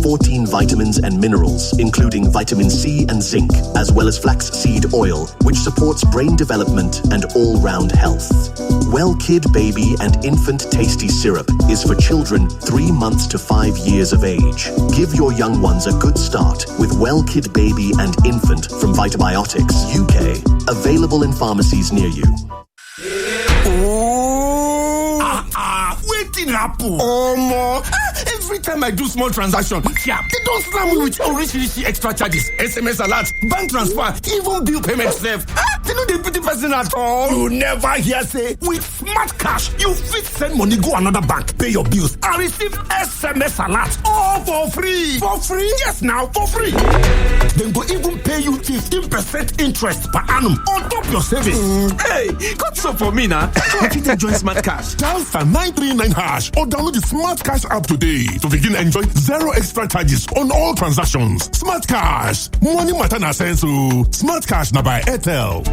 14 vitamins and minerals, including vitamin C and zinc, as well as flaxseed oil, which supports brain development and all-round health. Well Kid Baby and Infant Tasty Syrup is for children 3 months to 5 years of age. Give your young ones a good start with Well Kid Baby and Infant from Vitabiotics UK. Available in pharmacies near you. Waiting happen. Every time I do small transaction, they don't slam me with original extra charges. SMS alert, bank transfer, even bill payment safe. They know they put the person at all. You never hear say with Smart Cash, you fit send money go another bank, pay your bills, and receive SMS alert all for free. For free? Yes, now for free. Then go even pay you 15% interest per annum on top your savings. Hey, got so for me now. How did you join Smart Cash? Dial *939# or download the Smart Cash app today to begin enjoy zero extra charges on all transactions. Smart Cash, money matter na sense. Smart Cash na by Airtel.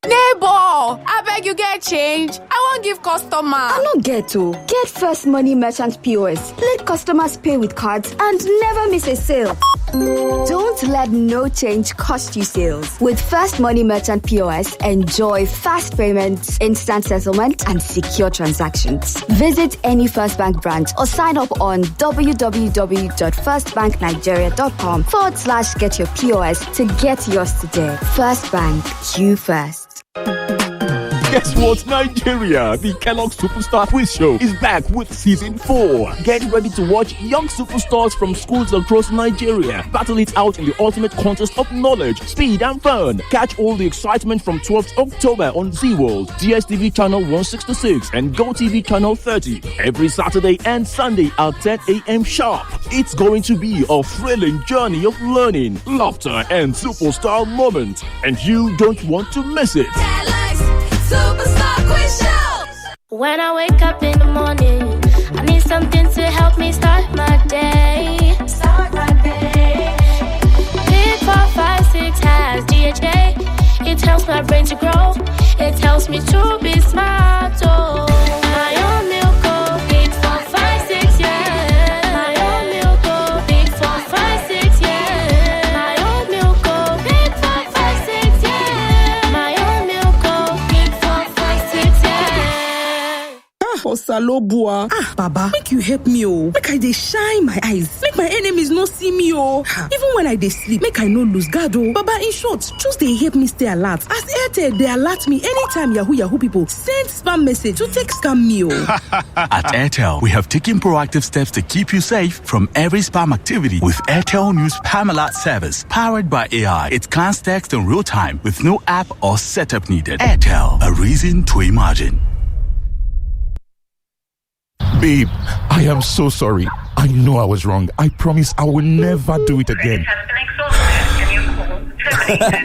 Neighbor, I beg you get change. I won't give customer. I don't get to. Get First Money Merchant POS. Let customers pay with cards and never miss a sale. Don't let no change cost you sales. With First Money Merchant POS, enjoy fast payments, instant settlement, and secure transactions. Visit any First Bank branch or sign up on www.firstbanknigeria.com/get your POS to get yours today. First Bank, you first. Guess what, Nigeria? The Kellogg Superstar Quiz Show is back with season 4. Get ready to watch young superstars from schools across Nigeria battle it out in the ultimate contest of knowledge, speed, and fun. Catch all the excitement from 12th October on Z-World, DSTV channel 166, and GoTV channel 30 every Saturday and Sunday at 10 a.m. sharp. It's going to be a thrilling journey of learning, laughter, and superstar moments, and you don't want to miss it. Superstar Quiz Show. When I wake up in the morning, I need something to help me start my day. Pick 4, 5, 6 has DHA. It helps my brain to grow. It helps me to be smart. Oh, my own milk, oh, Pick 4, 5, 6, yeah. My own milk, oh, Pick 4, 5, 6, yeah. My own milk, oh, Pick 4, 5, 6, yeah. My own milk, oh, Pick 4, 5, 6, yeah. Osalobua. Baba, make you help me, oh. Make I dey shine my eyes. Make my enemies no see me, oh. Even when I dey sleep, make I no lose guard, oh. Baba, in short, choose dey help me stay alert. As Airtel, they alert me anytime Yahoo people send spam message to take scam me, oh. At Airtel, we have taken proactive steps to keep you safe from every spam activity with Airtel News Spam Alert service powered by AI. It scans text in real time with no app or setup needed. Airtel, a reason to imagine. Babe, I am so sorry. I know I was wrong. I promise I will never do it again.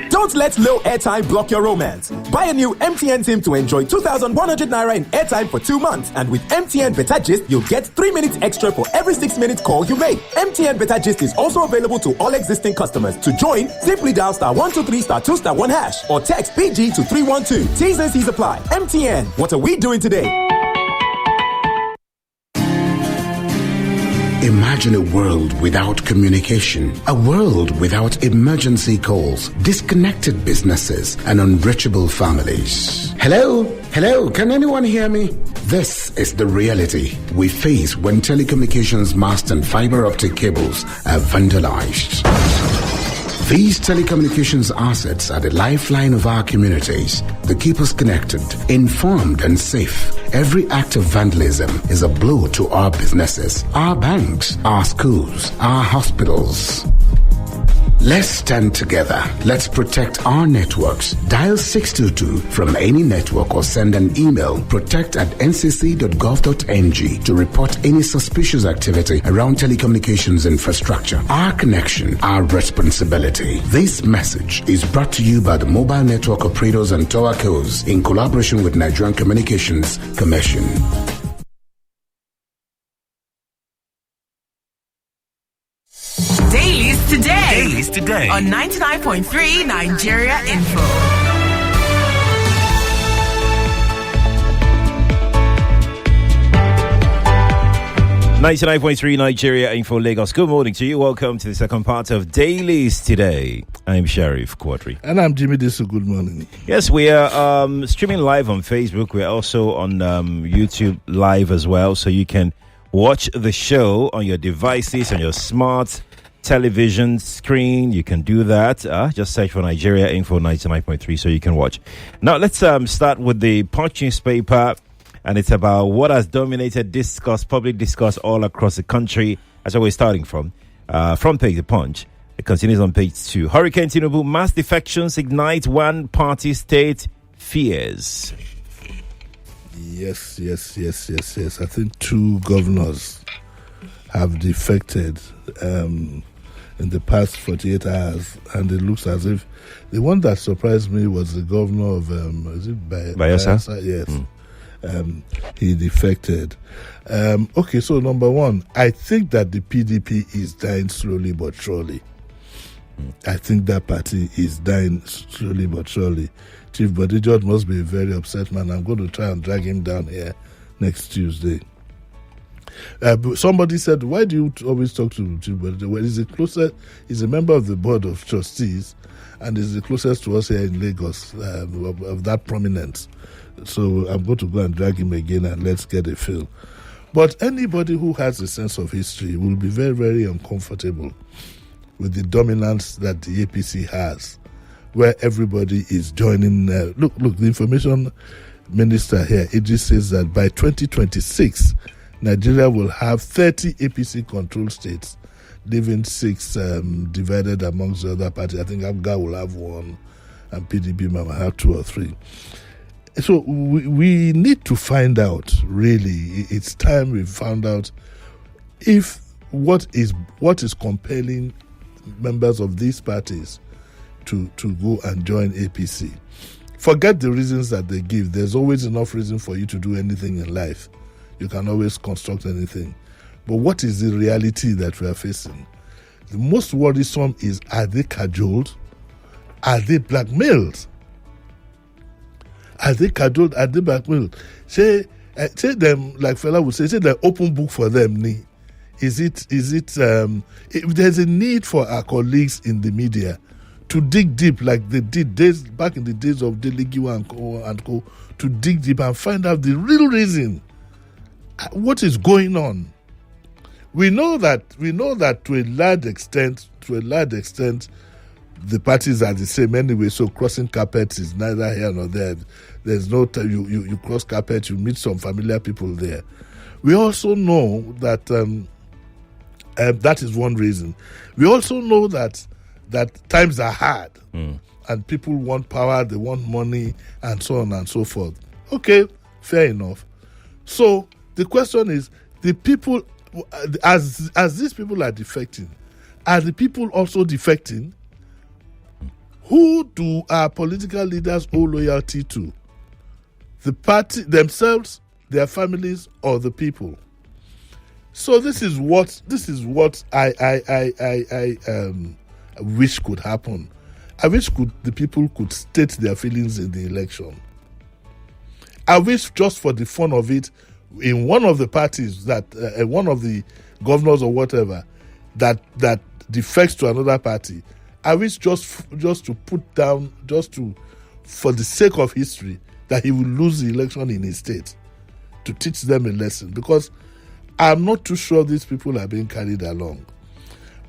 Don't let low airtime block your romance. Buy a new MTN SIM to enjoy 2,100 Naira in airtime for 2 months. And with MTN Beta Gist, you'll get 3 minutes extra for every 6-minute call you make. MTN Beta Gist is also available to all existing customers. To join, simply dial *123*2*1# or text PG to 312. T's and C's apply. MTN, what are we doing today? Imagine a world without communication, a world without emergency calls, disconnected businesses, and unreachable families. Hello? Hello? Can anyone hear me? This is the reality we face when telecommunications masts and fiber optic cables are vandalized. These telecommunications assets are the lifeline of our communities. They keep us connected, informed, and safe. Every act of vandalism is a blow to our businesses, our banks, our schools, our hospitals. Let's stand together. Let's protect our networks. Dial 622 from any network or send an email protect@ncc.gov.ng to report any suspicious activity around telecommunications infrastructure. Our connection, our responsibility. This message is brought to you by the Mobile Network Operators and Towercos in collaboration with Nigerian Communications Commission. Dailies today on 99.3 Nigeria Info. 99.3 Nigeria Info Lagos. Good morning to you. Welcome to the second part of Dailies today. I'm Sheriff Quadry. And I'm Jimi Disu. Good morning. Yes, we are streaming live on Facebook. We're also on YouTube live as well. So you can watch the show on your devices, on your smart television screen. You can do that. Just search for Nigeria Info 99.3 so you can watch. Now, let's start with the Punch newspaper. And it's about what has dominated public discourse all across the country. That's where we're starting from. Front page, the Punch. It continues on page 2. Hurricane Tinubu, mass defections ignite one-party state fears. Yes. I think 2 governors have defected in the past 48 hours. And it looks as if the one that surprised me was the governor of, is it Bayelsa? Yes. He defected. Okay, so number one, I think that the PDP is dying slowly but surely. I think that party is dying slowly but surely. Chief Bodijo must be a very upset man. I'm going to try and drag him down here next Tuesday. Somebody said, why do you always talk to Chief Bodijo? Well, he's a member of the board of trustees and is the closest to us here in Lagos of that prominence. So I'm going to go and drag him again and let's get a feel. But anybody who has a sense of history will be very, very uncomfortable with the dominance that the APC has, where everybody is joining. Look, the information minister here, it just says that by 2026, Nigeria will have 30 APC controlled states, leaving 6 divided amongst the other parties. I think ABGA will have 1 and PDP might have 2 or 3. So we need to find out, really, it's time we found out if what is compelling members of these parties to go and join APC. Forget the reasons that they give. There's always enough reason for you to do anything in life. You can always construct anything. But what is the reality that we are facing? The most worrisome is, are they cajoled? Are they blackmailed? Are they cajoled? Are they blackmailed? Say them, like fella would say the open book for them. Is it if there's a need for our colleagues in the media to dig deep like they did back in the days of Dailies and co, to dig deep and find out the real reason. What is going on? We know that to a large extent, the parties are the same anyway, so crossing carpets is neither here nor there. There's no time you cross carpet, you meet some familiar people there. We also know that that is one reason. We also know that times are hard and people want power, they want money, and so on and so forth. Okay, fair enough. So the question is, the people, as these people are defecting, are the people also defecting? Who do our political leaders owe loyalty to? The party themselves, their families, or the people? So this is what I wish could happen. I wish the people could state their feelings in the election. I wish, just for the fun of it, in one of the parties that one of the governors or whatever that defects to another party, I wish just to put down, for the sake of history, that he will lose the election in his state, to teach them a lesson, because I'm not too sure these people are being carried along.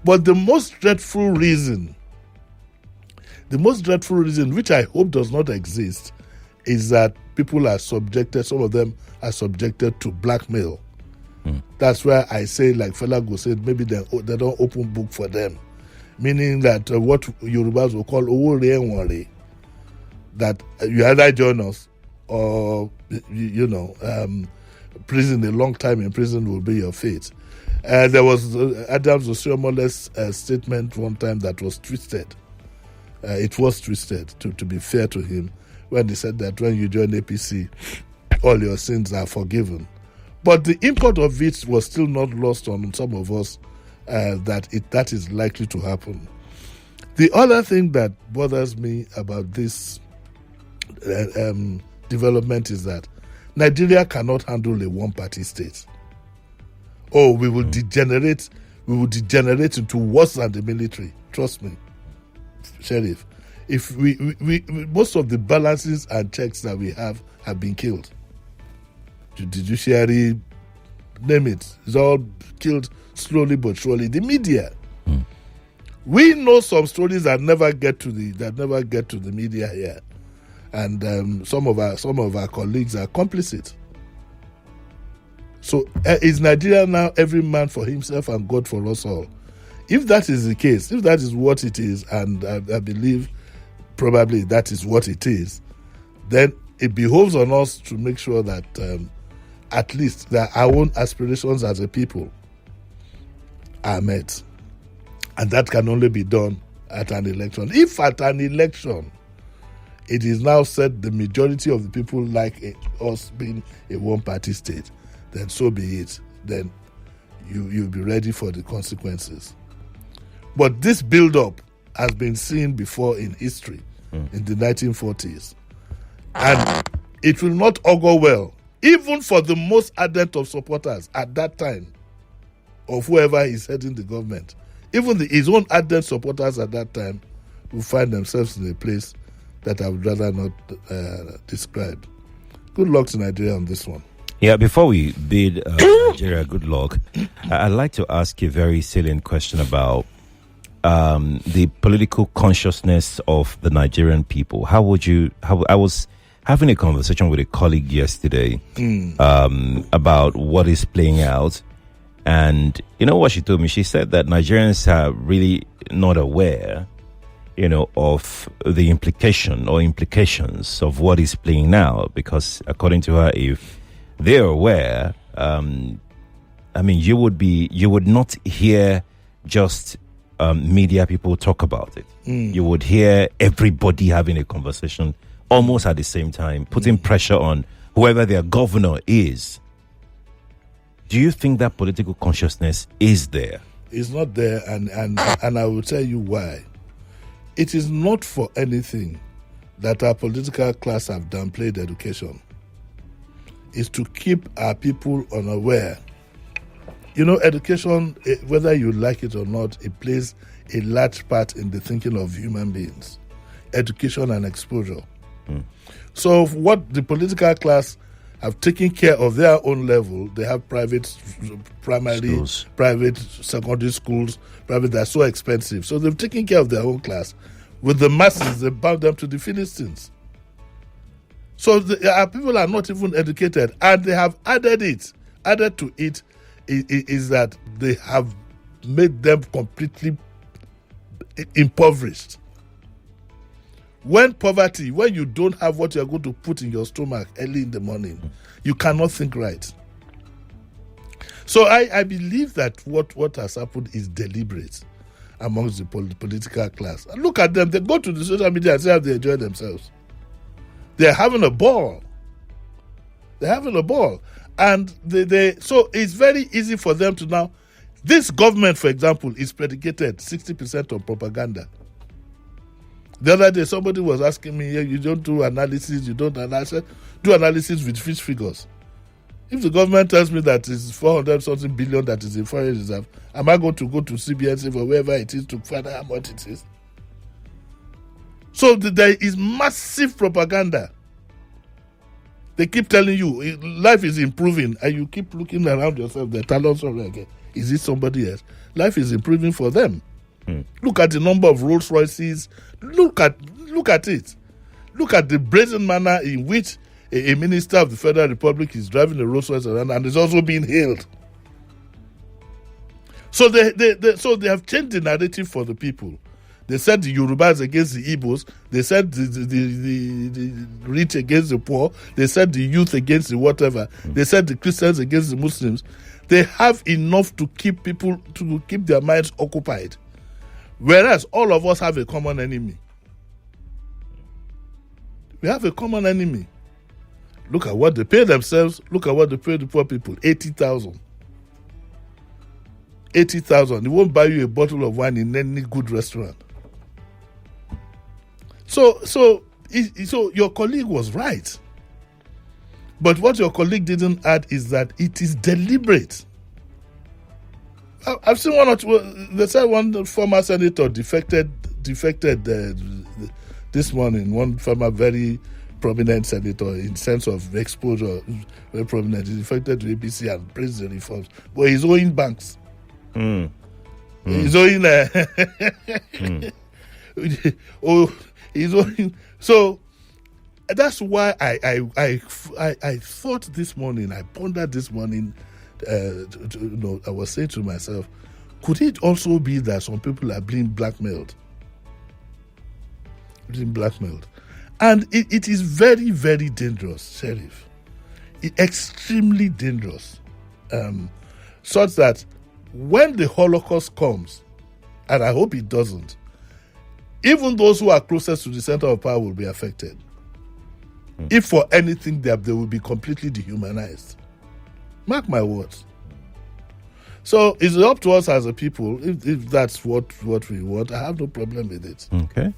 But the most dreadful reason, which I hope does not exist, is that people are subjected, some of them are subjected to blackmail. That's why I say, like Felago said, maybe they don't open book for them. Meaning that what Yorubas will call Owo Re Enwore, that you either join us or, prison, a long time in prison will be your fate. There was Adams Osiriomole's statement one time that was twisted. It was twisted, to be fair to him, when he said that when you join APC, all your sins are forgiven. But the import of it was still not lost on some of us, that is likely to happen. The other thing that bothers me about this development is that Nigeria cannot handle a one-party state. Oh, we will degenerate. We will degenerate into worse than the military. Trust me, Sheriff. If we most of the balances and checks that we have been killed. The judiciary, name it, it's all killed slowly but surely. The media. We know some stories that never get to the media here, and some of our colleagues are complicit. So is Nigeria now every man for himself and God for us all? If that is the case, if that is what it is, and I believe probably that is what it is, then it behoves on us to make sure that at least that our own aspirations as a people are met. And that can only be done at an election. If at an election, it is now said the majority of the people like us being a one-party state, then so be it. Then you'll be ready for the consequences. But this build-up has been seen before in history, in the 1940s. And it will not augur well, even for the most ardent of supporters at that time, of whoever is heading the government. Even his own ardent supporters at that time will find themselves in a place that I would rather not describe. Good luck to Nigeria on this one. Yeah, before we bid Nigeria good luck, I'd like to ask you a very salient question about the political consciousness of the Nigerian people. I was having a conversation with a colleague yesterday about what is playing out. And you know what she told me? She said that Nigerians are really not aware, of the implications of what is playing now. Because according to her, if they're aware, you would not hear just media people talk about it. You would hear everybody having a conversation almost at the same time, putting pressure on whoever their governor is. Do you think that political consciousness is there? It's not there, and I will tell you why. It is not for anything that our political class have downplayed education. It's to keep our people unaware. Education, whether you like it or not, it plays a large part in the thinking of human beings. Education and exposure. So what the political class have taken care of their own level. They have private primary schools, private secondary schools, they're so expensive. So they've taken care of their own class. With the masses, they bow them to the Philistines. So our people are not even educated, and they have added to it is that they have made them completely impoverished. When you don't have what you're going to put in your stomach early in the morning, you cannot think right. So I believe that what has happened is deliberate amongst the political class. And look at them. They go to the social media and say how they enjoy themselves. They're having a ball. And so it's very easy for them to now. This government, for example, is predicated 60% on propaganda. The other day, somebody was asking me, you don't do analysis, do analysis with fish figures. If the government tells me that it's 400-something billion that is in foreign reserve, am I going to go to CBN or wherever it is to find out how much it is? So there is massive propaganda. They keep telling you life is improving, and you keep looking around yourself. The talents are again. Is it somebody else? Life is improving for them. Look at the number of Rolls Royces. Look at it. Look at the brazen manner in which a minister of the Federal Republic is driving a Rolls Royce around and is also being hailed. So they have changed the narrative for the people. They said the Yorubas against the Igbos. They said the rich against the poor. They said the youth against the whatever. They said the Christians against the Muslims. They have enough to keep their minds occupied. Whereas all of us have a common enemy. We have a common enemy. Look at what they pay themselves. Look at what they pay the poor people. 80,000. 80,000. They won't buy you a bottle of wine in any good restaurant. So your colleague was right. But what your colleague didn't add is that it is deliberate. I've seen one or two. They said one former senator defected this morning. One former very prominent senator in sense of exposure, very prominent. He defected to APC and praised the reforms. But he's owing banks. He's owing. He's owing. So that's why I thought this morning. I pondered this morning. I was saying to myself, could it also be that some people are being blackmailed? And it is very, very dangerous, Sheriff. Extremely dangerous. Such that when the Holocaust comes, and I hope it doesn't, even those who are closest to the center of power will be affected. If for anything, they will be completely dehumanized. Mark my words. So it's up to us as a people. If that's what we want, I have no problem with it. Okay.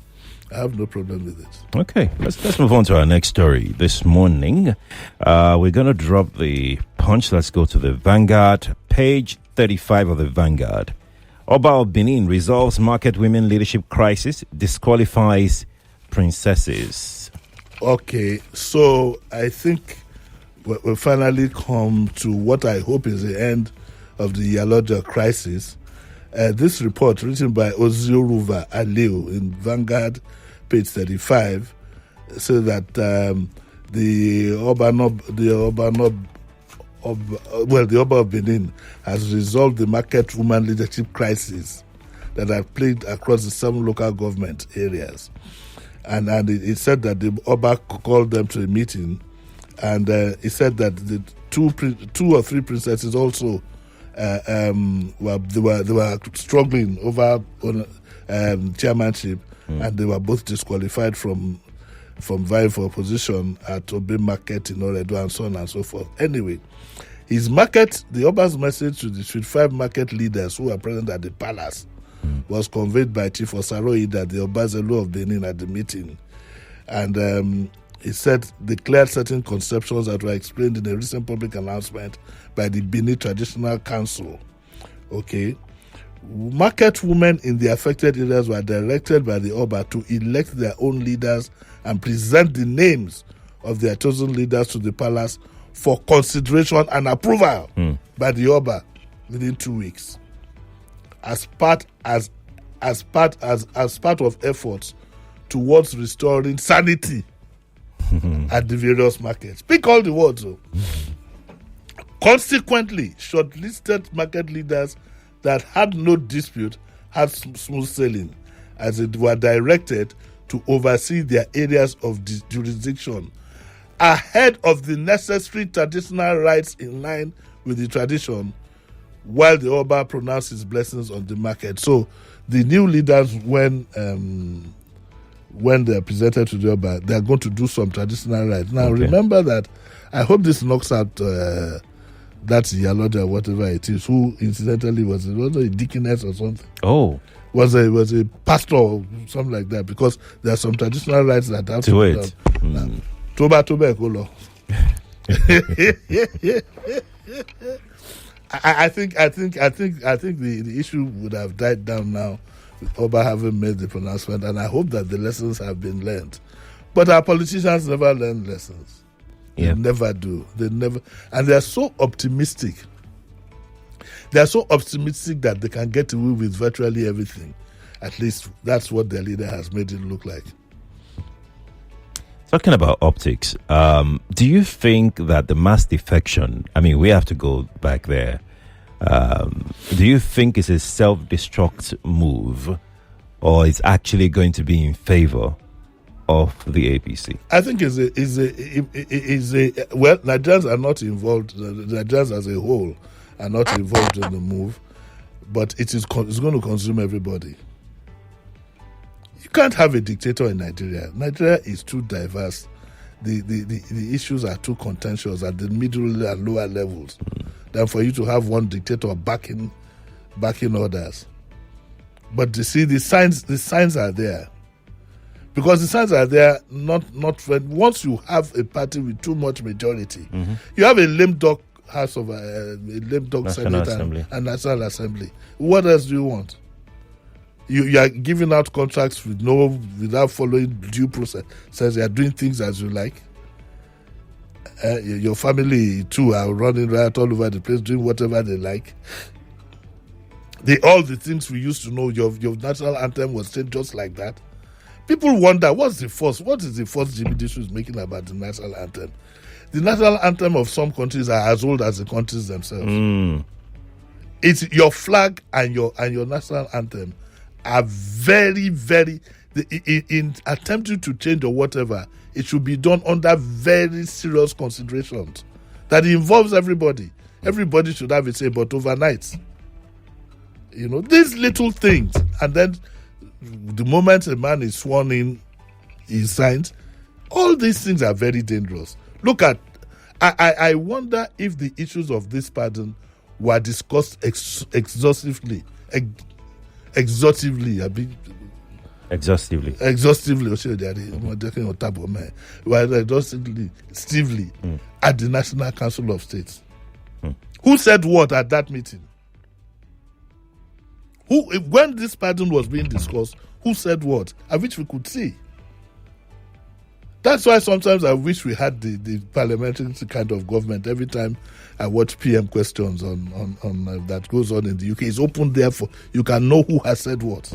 I have no problem with it. Okay, let's move on to our next story this morning. We're going to drop the punch. Let's go to the Vanguard, page 35 of the Vanguard. Oba of Benin resolves market women leadership crisis, disqualifies princesses. Okay, so I think we'll finally come to what I hope is the end of the Yaloja crisis. This report, written by Ozioruva Aliu in Vanguard, page 35, says that the Oba of Benin has resolved the market woman leadership crisis that have plagued across the 7 local government areas. And it said that the Oba called them to a meeting, and he said that the two or three princesses also they were struggling over chairmanship, and they were both disqualified from vying for position at Obe Market in Oredo and so on and so forth. Anyway, the Oba's message to the 5 market leaders who were present at the palace was conveyed by Chief Osaroi, that the Obazelu of Benin at the meeting. And he said declared certain conceptions that were explained in a recent public announcement by the Benin Traditional Council. Okay. Market women in the affected areas were directed by the Oba to elect their own leaders and present the names of their chosen leaders to the palace for consideration and approval by the Oba within 2 weeks, as part of efforts towards restoring sanity at the various markets. Pick all the words. Consequently, shortlisted market leaders that had no dispute had smooth sailing, as it were directed to oversee their areas of jurisdiction ahead of the necessary traditional rites in line with the tradition, while the Oba pronounced his blessings on the market. So the new leaders, when they're presented to the Oba, they're going to do some traditional rites. Now, remember that, I hope this knocks out that Yaloja, whatever it is, who incidentally was a deaconess or something. Oh. Was a pastor or something like that, because there are some traditional rites that have to it. Toba Kolo. I think the issue would have died down now with Oba having made the pronouncement, and I hope that the lessons have been learned. But our politicians never learn lessons. They never do. They never, and they are so optimistic. They are so optimistic that they can get away with virtually everything. At least that's what their leader has made it look like. Talking about optics, do you think that the mass defection, I mean, we have to go back there. Do you think it's a self-destruct move, or it's actually going to be in favor of the APC? I think well, Nigerians are not involved. Nigerians as a whole are not involved in the move, but it's going to consume everybody. You can't have a dictator in Nigeria. Nigeria is too diverse. The issues are too contentious at the middle and lower levels than for you to have one dictator backing others. But you see, the signs are there. Because the signs are there, not when once you have a party with too much majority, you have a lame duck House of lame dog National Senate Assembly. and National Assembly. What else do you want? You are giving out contracts without following due process. Says you are doing things as you like. Your family too are running right all over the place, doing whatever they like. All the things we used to know. Your national anthem was said just like that. People wonder what is the force Jimi Disu is making about the national anthem. The national anthem of some countries are as old as the countries themselves. It's your flag and your national anthem are very, very, in attempting to change or whatever, it should be done under very serious considerations that involves everybody. Everybody should have a say, but overnight, these little things, and then the moment a man is sworn in, he signs. All these things are very dangerous. Look at, I wonder if the issues of this pardon were discussed exhaustively. Exhaustively, at the National Council of States. Who said what at that meeting? When this pardon was being discussed, who said what? I wish we could see. That's why sometimes I wish we had the parliamentary kind of government. Every time I watch PM questions on that goes on in the UK, it's open there for you can know who has said what.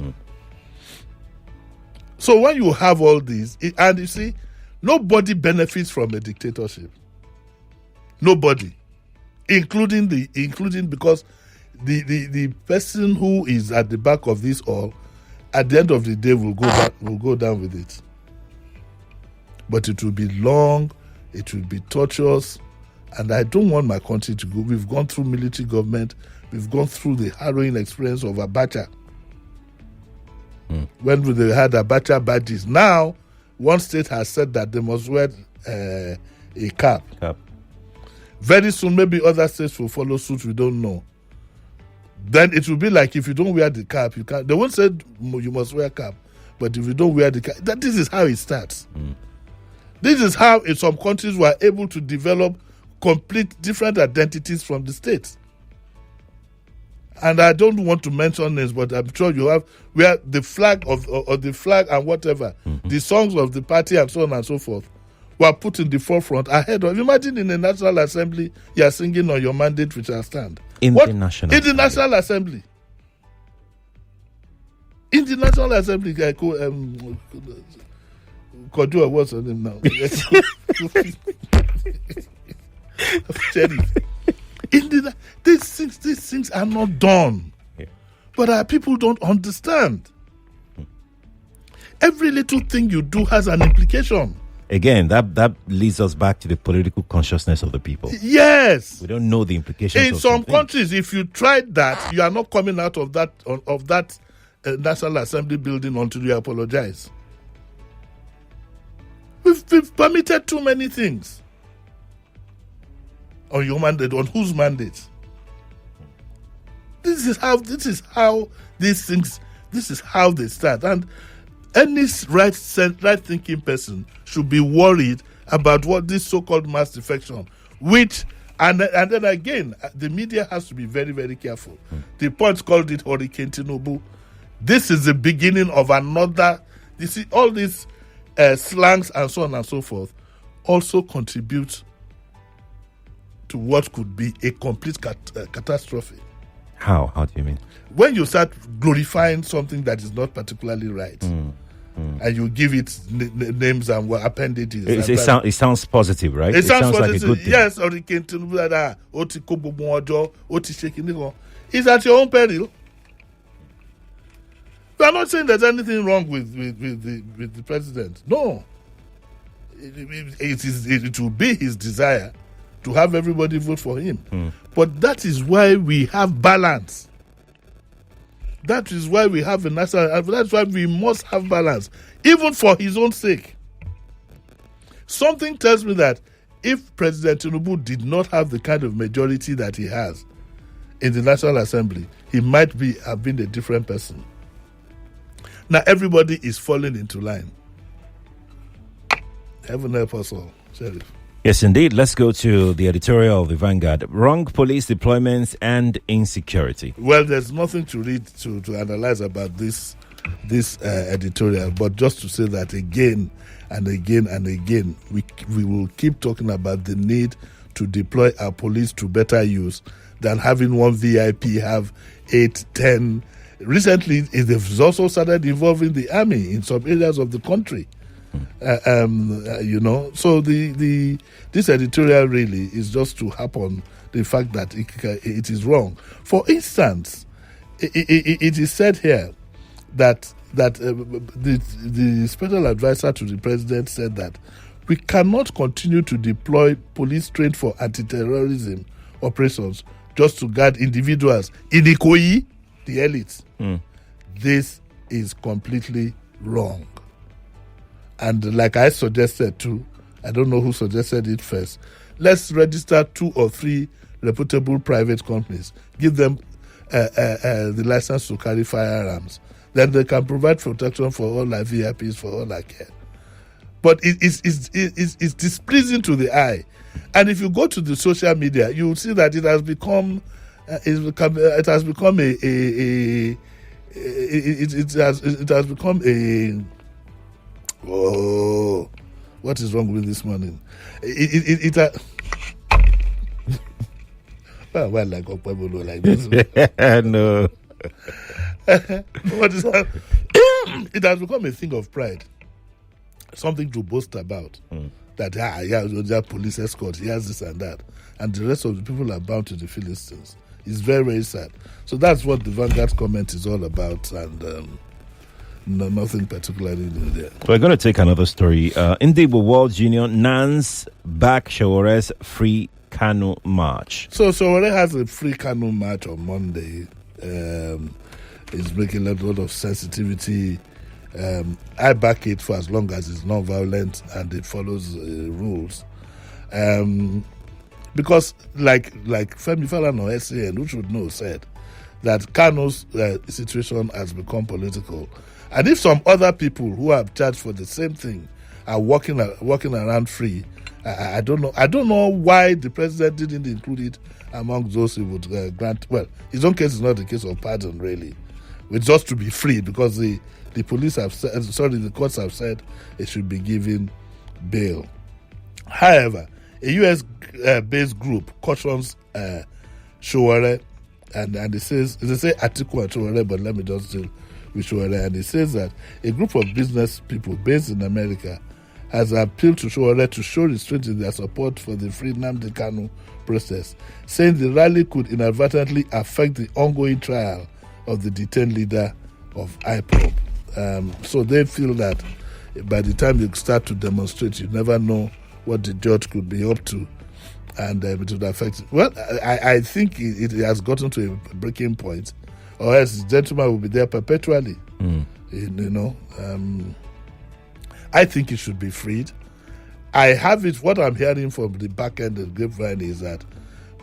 So when you have all these, and you see, nobody benefits from a dictatorship. Nobody, including because the person who is at the back of this all, at the end of the day, will go down with it. But it will be long, it will be torturous, and I don't want my country to go. We've gone through military government, we've gone through the harrowing experience of Abacha. When they had Abacha badges, now one state has said that they must wear a cap. Very soon, maybe other states will follow suit. We don't know. Then it will be like if you don't wear the cap, you can't. They won't say you must wear a cap, but if you don't wear the cap, this is how it starts. This is how in some countries were able to develop complete different identities from the states. And I don't want to mention names, but I'm sure you have where the flag or the flag and whatever, the songs of the party and so on and so forth, were put in the forefront ahead of. Imagine in the National Assembly, you are singing on your mandate which shall stand. In the National Assembly. In the National Assembly, Quadry, what's her name now? These things are not done. But our people don't understand. Every little thing you do has an implication. Again, that leads us back to the political consciousness of the people. Yes. We don't know the implications. In some countries, if you tried that, you are not coming out of that National Assembly building until you apologize. We've permitted too many things on your mandate, on whose mandate? This is how these things. This is how they start, and any right thinking person should be worried about what this so-called mass defection, which and then again the media has to be very, very careful. The Punch called it Hurricane Tinubu. This is the beginning of another. You see, all these slangs and so on and so forth also contribute to what could be a complete catastrophe. How do you mean? When you start glorifying something that is not particularly right, and you give it names and appendages. It sounds positive, right? It sounds like a good thing. Yes, it's at your own peril. We are not saying there's anything wrong with the president. No. It will be his desire to have everybody vote for him. But that is why we have balance. That is why we have a national. That's why we must have balance, even for his own sake. Something tells me that if President Tinubu did not have the kind of majority that he has in the National Assembly, he might have been a different person. Now everybody is falling into line. Heaven help us all, Sheriff. Yes, indeed. Let's go to the editorial of the Vanguard. Wrong police deployments and insecurity. Well, there's nothing to read to analyze about this editorial, but just to say that again and again and again, we will keep talking about the need to deploy our police to better use than having one VIP have 8, 10. Recently, they've also started involving the army in some areas of the country. So this editorial really is just to harp on the fact that it is wrong. For instance, it is said here that the special advisor to the president said that we cannot continue to deploy police trained for anti-terrorism operations just to guard individuals in Ikoyi, the elites. This is completely wrong. And like I suggested too, I don't know who suggested it first, let's register 2 or 3 reputable private companies, give them the license to carry firearms. Then they can provide protection for all our VIPs, for all our care. But it's displeasing to the eye. And if you go to the social media, you will see that it has become oh, what is wrong with this morning? Well, like Opebolo, like this. No. What is that? It has become a thing of pride, something to boast about. That that police escort, he has this and that, and the rest of the people are bound to the Philistines. It's very, very sad. So that's what the Vanguard comment is all about, and nothing particularly new there. We're going to take another story. Indigo World Union Nans back Showore's free Kano march. So Showore has a free Kano march on Monday. It's making a lot of sensitivity. I back it for as long as it's non-violent and it follows rules. Because like Femi Falana, SAN, who should know, said that Kano's situation has become political. And if some other people who have charged for the same thing are walking around free, I don't know. I don't know why the president didn't include it among those who would grant. Well, his own case is not a case of pardon, really. It's just to be free because the police have said, the courts have said it should be given bail. However, a US-based group cautions Showore, and it says, they say Atiku and Showore, but let me just say with Showore, and it says that a group of business people based in America has appealed to Showore to show restraint in their support for the free Nnamdi Kanu process, saying the rally could inadvertently affect the ongoing trial of the detained leader of IPOB. So they feel that by the time you start to demonstrate, you never know what the judge could be up to, and it would affect. Well, I think it has gotten to a breaking point, or else the gentleman will be there perpetually. I think it should be freed. What I'm hearing from the back end of the grapevine is that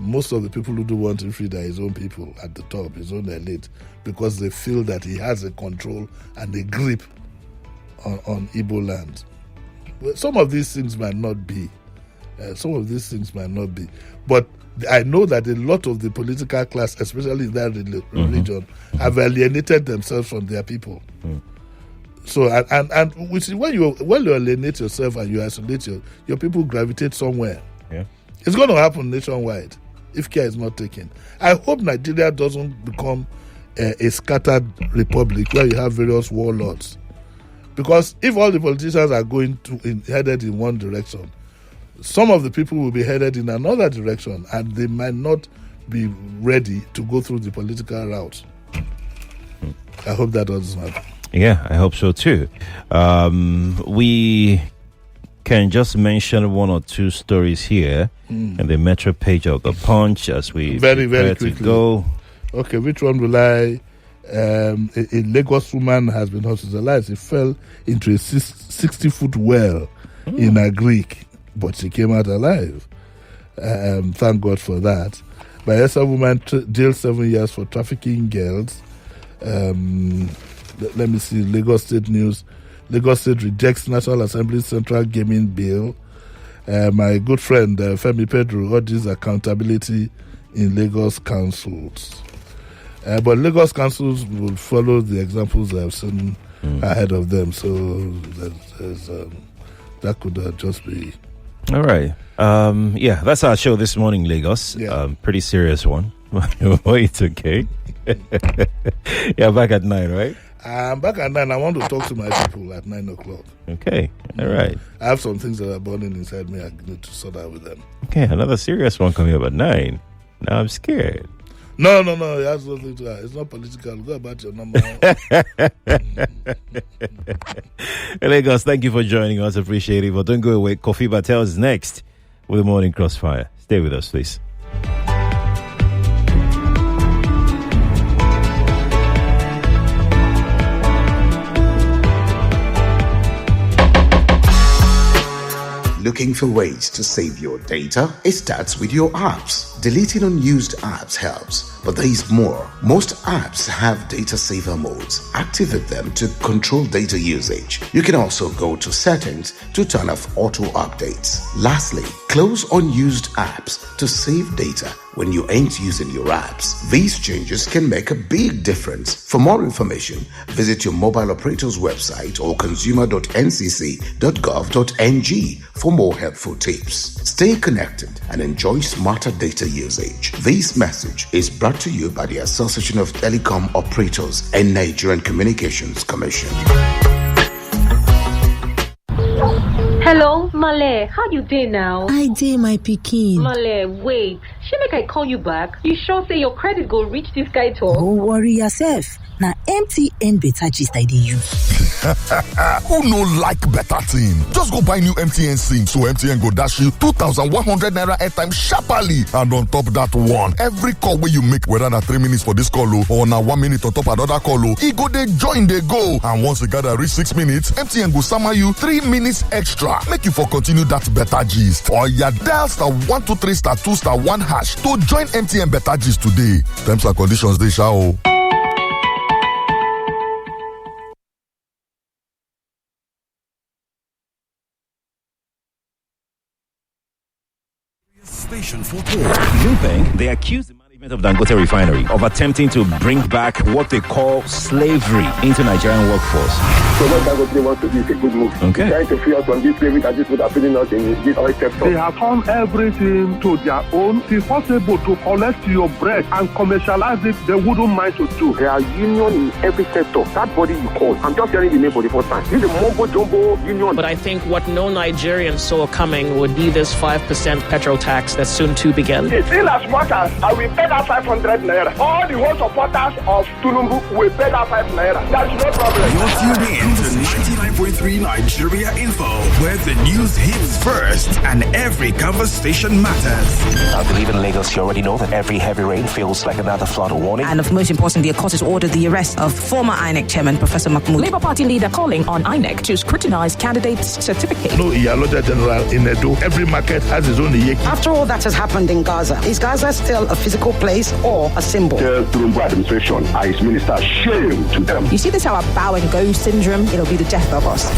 most of the people who do want him freed are his own people at the top, his own elite, because they feel that he has a control and a grip on Igbo land. Well, some of these things might not be. But I know that a lot of the political class, especially in that religion, have alienated themselves from their people. So, and we see when you alienate yourself and you isolate your people gravitate somewhere. Yeah. It's going to happen nationwide if care is not taken. I hope Nigeria doesn't become a scattered republic where you have various warlords. Because if all the politicians are headed in one direction, some of the people will be headed in another direction, and they might not be ready to go through the political route. I hope that doesn't happen. Yeah, I hope so too. We can just mention one or two stories here in the Metro page of the Punch as we very quickly go. Okay, which one will I? A Lagos woman has been hospitalized. She fell into a 60-foot well in a Greek, but she came out alive. Thank God for that. Bayelsa woman jailed 7 years for trafficking girls. Let me see, Lagos State News. Lagos State rejects National Assembly Central Gaming Bill. My good friend Femi Pedro urges accountability in Lagos councils. But Lagos councils will follow the examples I've seen ahead of them. So that could just be... All right. That's our show this morning, Lagos. Pretty serious one. It's okay. You're back at 9, right? I'm back at 9. I want to talk to my people at 9 o'clock. Okay. All right. I have some things that are burning inside me. I need to sort out with them. Okay, another serious one coming up at 9. Now I'm scared. No. It has nothing to that. It's not political. Go about your number. Lagos, thank you for joining us. Appreciate it. But don't go away. Kofi Batel is next with the Morning Crossfire. Stay with us, please. Looking for ways to save your data? It starts with your apps. Deleting unused apps helps, but there is more. Most apps have data saver modes. Activate them to control data usage. You can also go to settings to turn off auto updates. Lastly, close unused apps to save data when you ain't using your apps. These changes can make a big difference. For more information, visit your mobile operator's website or consumer.ncc.gov.ng for more helpful tips. Stay connected and enjoy smarter data usage. This message is brought to you by the Association of Telecom Operators and Nigerian Communications Commission. Hello, Male. How you doing now? I dey, my pikin. Male, wait. She make I call you back. You sure say your credit go reach this guy too? Don't worry yourself. Now MTN better gist I dey use. Who no like better thing? Just go buy new MTN SIM so MTN go dash you 2,100 naira airtime sharply. And on top that one, every call where you make, whether na 3 minutes for this call or na 1 minute on top another call, e go dey join dey go. And once you gather reach 6 minutes, MTN go sama you 3 minutes extra. Make you for continue that better gist. Or ya dial *123*2*1# to join MTN better gist today. Terms and conditions dey sha o. Station for Grouping, they accuse the management of Dangote Refinery of attempting to bring back what they call slavery into Nigerian workforce. So what Dangote wants to do is a good move. Okay. Trying to free us from this slavery that this would have been us in this oil sector. They have turned everything to their own. It's possible to collect your bread and commercialize it. They wouldn't mind to do. There are unions in every sector. That body you call. I'm just hearing the name for the first time. This is a mumbo jumbo union. But I think what no Nigerian saw coming would be this 5% petrol tax that's soon to begin. It's in as much as I will pay that 500 naira. All the whole supporters of Tulumbu will pay that 5 naira. That's no problem. You're tuned in to 99.3 Nigeria Info, where the news hits first and every conversation matters. I believe in Lagos, you already know that every heavy rain feels like another flood warning. And of most importantly, the court has ordered the arrest of former INEC chairman, Professor Mahmoud. Labour Party leader calling on INEC to scrutinize candidates' certificates. No, Iyaloja General in Edo. Every market has its own Iyeki. After all that has happened in Gaza, is Gaza still a physical place or a symbol? The Tulumbu administration and his minister, shame to them. You see this our bow and go syndrome? It'll be the death of us.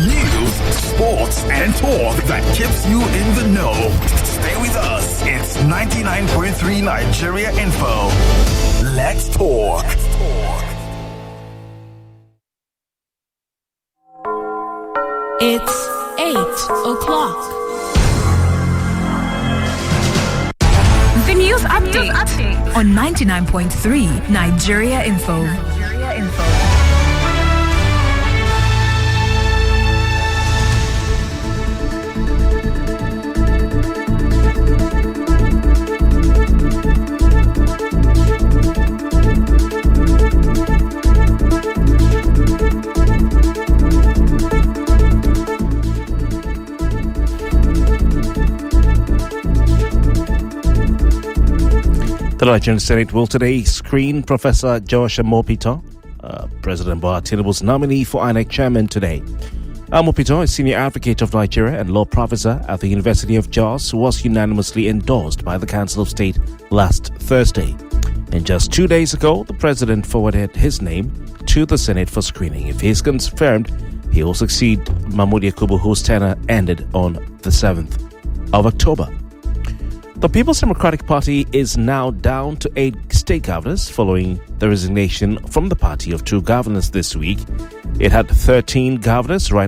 News, sports, and talk that keeps you in the know. Stay with us. It's 99.3 Nigeria Info. Let's talk. It's 8 o'clock. The news update on 99.3 Nigeria Info. The Nigerian Senate will today screen Professor Josh Amopito, President Bola Tinubu's nominee for INEC chairman today. Amopito, a senior advocate of Nigeria and law professor at the University of Jos, was unanimously endorsed by the Council of State last Thursday. And just 2 days ago, the president forwarded his name to the Senate for screening. If he is confirmed, he will succeed Mahmoud Yakubu, whose tenure ended on the 7th of October. The People's Democratic Party is now down to 8 state governors following the resignation from the party of 2 governors this week. It had 13 governors right